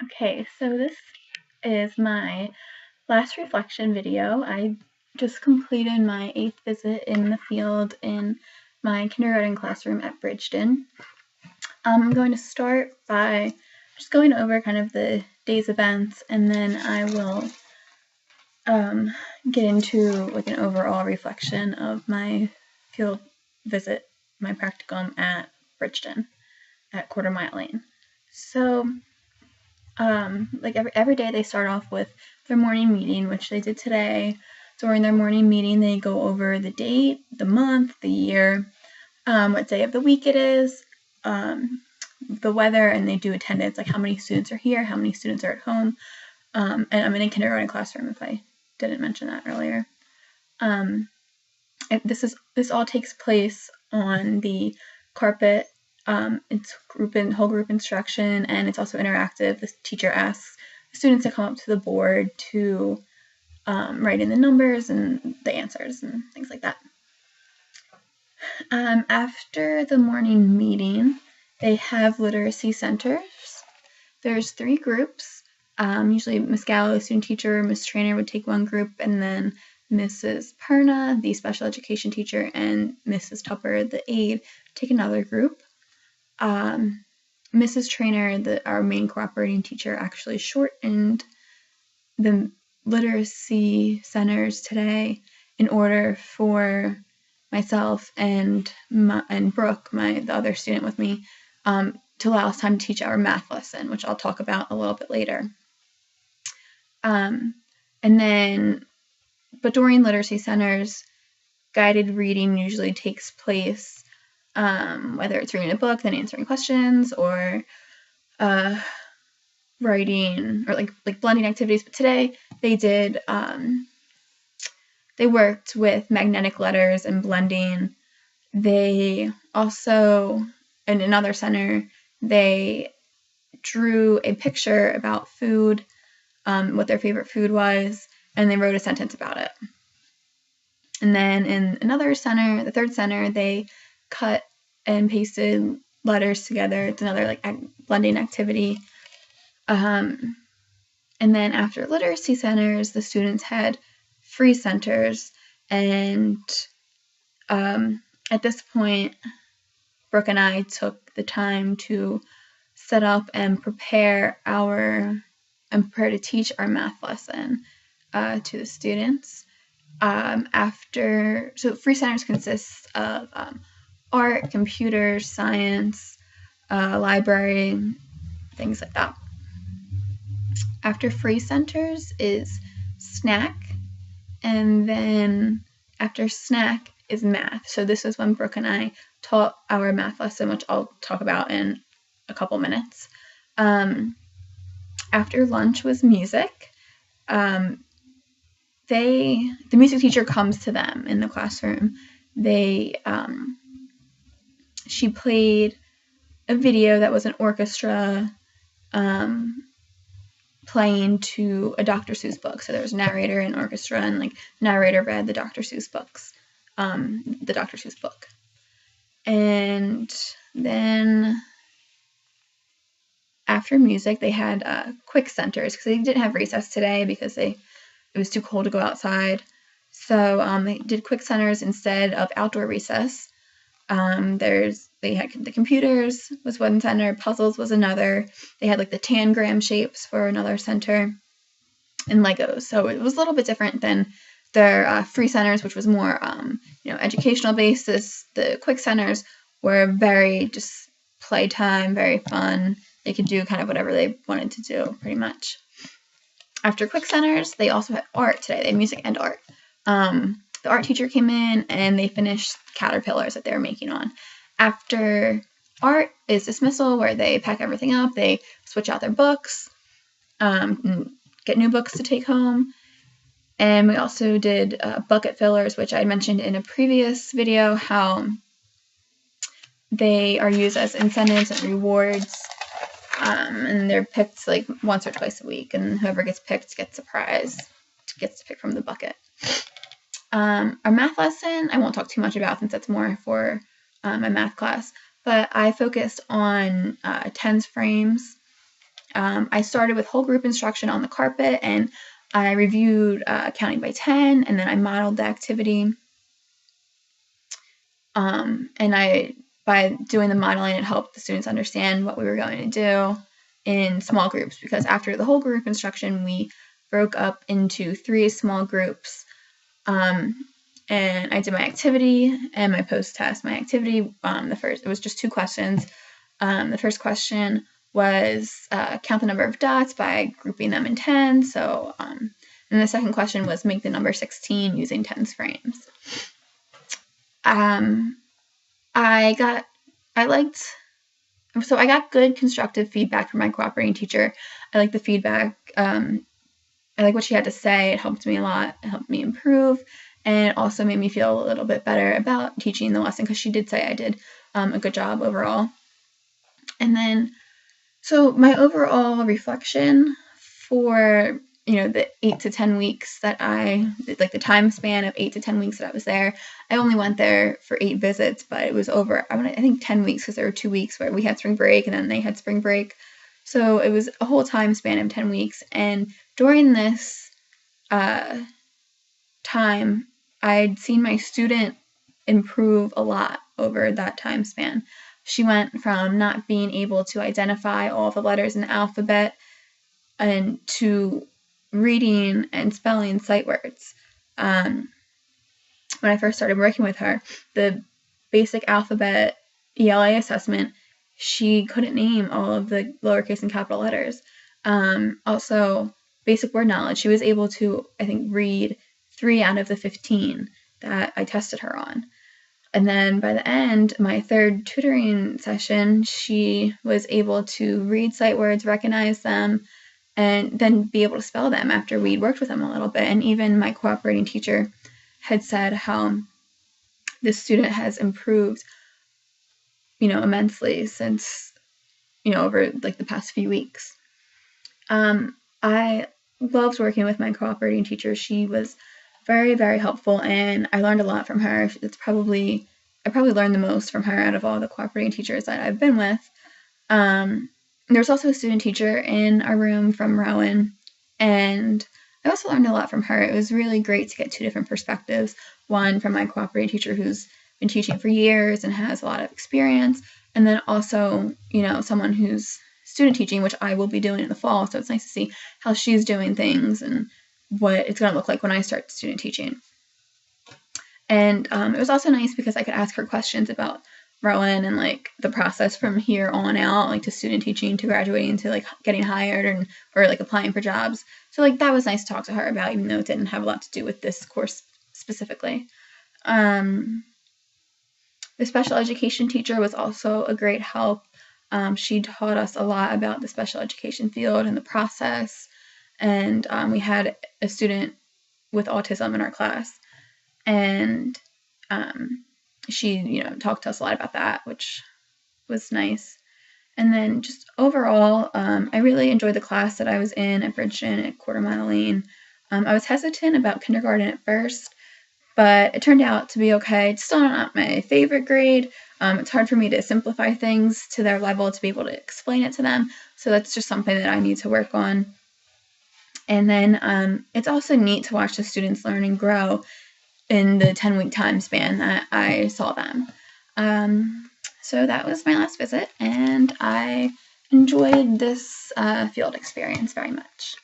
Okay, so this is my last reflection video. I just completed my 8th visit in the field in my kindergarten classroom at Bridgeton. I'm going to start by just going over kind of the day's events, and then I will get into like an overall reflection of my field visit, my practicum at Bridgeton at Quarter Mile Lane. So like every day they start off with their morning meeting, which they did today. During their morning meeting, they go over the date, the month, the year, what day of the week it is, the weather, and they do attendance, like how many students are here, how many students are at home. And I'm in a kindergarten classroom, if I didn't mention that earlier. This all takes place on the carpet. It's whole group instruction, and it's also interactive. The teacher asks the students to come up to the board to write in the numbers and the answers and things like that. After the morning meeting, they have literacy centers. There's 3 groups. Usually Miss Gallo, student teacher, Miss Trainer would take one group, and then Mrs. Perna, the special education teacher, and Mrs. Tupper, the aide, take another group. Mrs. Trainer, our main cooperating teacher, actually shortened the literacy centers today in order for myself and Brooke, the other student with me, to allow us time to teach our math lesson, which I'll talk about a little bit later. But during literacy centers, guided reading usually takes place, whether it's reading a book, then answering questions, or writing, or like blending activities. But today they worked with magnetic letters and blending. They also, in another center, they drew a picture about food, what their favorite food was, and they wrote a sentence about it. And then in another center, the 3rd center, they cut and pasted letters together. It's another like blending activity. And then after literacy centers, the students had free centers, and at this point, Brooke and I took the time to set up and prepare to teach our math lesson to the students. So free centers consists of art, computers, science, library, things like that. After free centers is snack, and then after snack is math. So this is when Brooke and I taught our math lesson, which I'll talk about in a couple minutes. After lunch was music. The music teacher comes to them in the classroom. She played a video that was an orchestra playing to a Dr. Seuss book. So there was a narrator and orchestra, and like narrator read the Dr. Seuss books, the Dr. Seuss book. And then after music, they had quick centers because they didn't have recess today because it was too cold to go outside. So they did quick centers instead of outdoor recess. They had the computers was one center, puzzles was another. They had like the tangram shapes for another center, and Legos. So it was a little bit different than their free centers, which was more educational basis. The quick centers were very just playtime, very fun. They could do kind of whatever they wanted to do, pretty much. After quick centers, they also had art today. They had music and art. The art teacher came in and they finished caterpillars that they were making on. After art is dismissal, where they pack everything up, they switch out their books, get new books to take home. And we also did bucket fillers, which I mentioned in a previous video, how they are used as incentives and rewards. And they're picked like once or twice a week, and whoever gets picked gets a prize, gets to pick from the bucket. Our math lesson, I won't talk too much about since that's more for my math class, but I focused on tens frames. I started with whole group instruction on the carpet, and I reviewed counting by 10, and then I modeled the activity. And by doing the modeling, it helped the students understand what we were going to do in small groups, because after the whole group instruction, we broke up into 3 small groups. And I did my activity and my post-test. My activity, it was just 2 questions. The first question was count the number of dots by grouping them in 10. So, and the second question was make the number 16 using tens frames. I got good constructive feedback from my cooperating teacher. I liked the feedback. I like what she had to say. It helped me a lot. It helped me improve, and it also made me feel a little bit better about teaching the lesson, because she did say I did a good job overall. And then, so my overall reflection for, the 8 to 10 weeks that the time span of 8 to 10 weeks that I was there, I only went there for 8 visits, but it was over, I think 10 weeks, because there were 2 weeks where we had spring break and then they had spring break. So it was a whole time span of 10 weeks. And during this time, I'd seen my student improve a lot over that time span. She went from not being able to identify all the letters in the alphabet and to reading and spelling sight words. When I first started working with her, the basic alphabet ELA assessment, she couldn't name all of the lowercase and capital letters. Also, basic word knowledge, she was able to, I think, read 3 out of the 15 that I tested her on. And then by the end, my 3rd tutoring session, she was able to read sight words, recognize them, and then be able to spell them after we'd worked with them a little bit. And even my cooperating teacher had said how this student has improved, immensely since, over like the past few weeks. I loved working with my cooperating teacher. She was very, very helpful, and I learned a lot from her. I probably learned the most from her out of all the cooperating teachers that I've been with. There was also a student teacher in our room from Rowan, and I also learned a lot from her. It was really great to get 2 different perspectives. One from my cooperating teacher, who's been teaching for years and has a lot of experience, and then also, someone who's student teaching, which I will be doing in the fall. So it's nice to see how she's doing things and what it's going to look like when I start student teaching. And it was also nice because I could ask her questions about Rowan and like the process from here on out, like to student teaching, to graduating, to like getting hired or like applying for jobs. So like that was nice to talk to her about, even though it didn't have a lot to do with this course specifically. The special education teacher was also a great help. She taught us a lot about the special education field and the process. And we had a student with autism in our class, and she, talked to us a lot about that, which was nice. And then just overall, I really enjoyed the class that I was in at Bridgeton at Quarter Mile Lane. I was hesitant about kindergarten at first, but it turned out to be okay. It's still not my favorite grade. It's hard for me to simplify things to their level to be able to explain it to them. So that's just something that I need to work on. And then it's also neat to watch the students learn and grow in the 10-week time span that I saw them. So that was my last visit, and I enjoyed this field experience very much.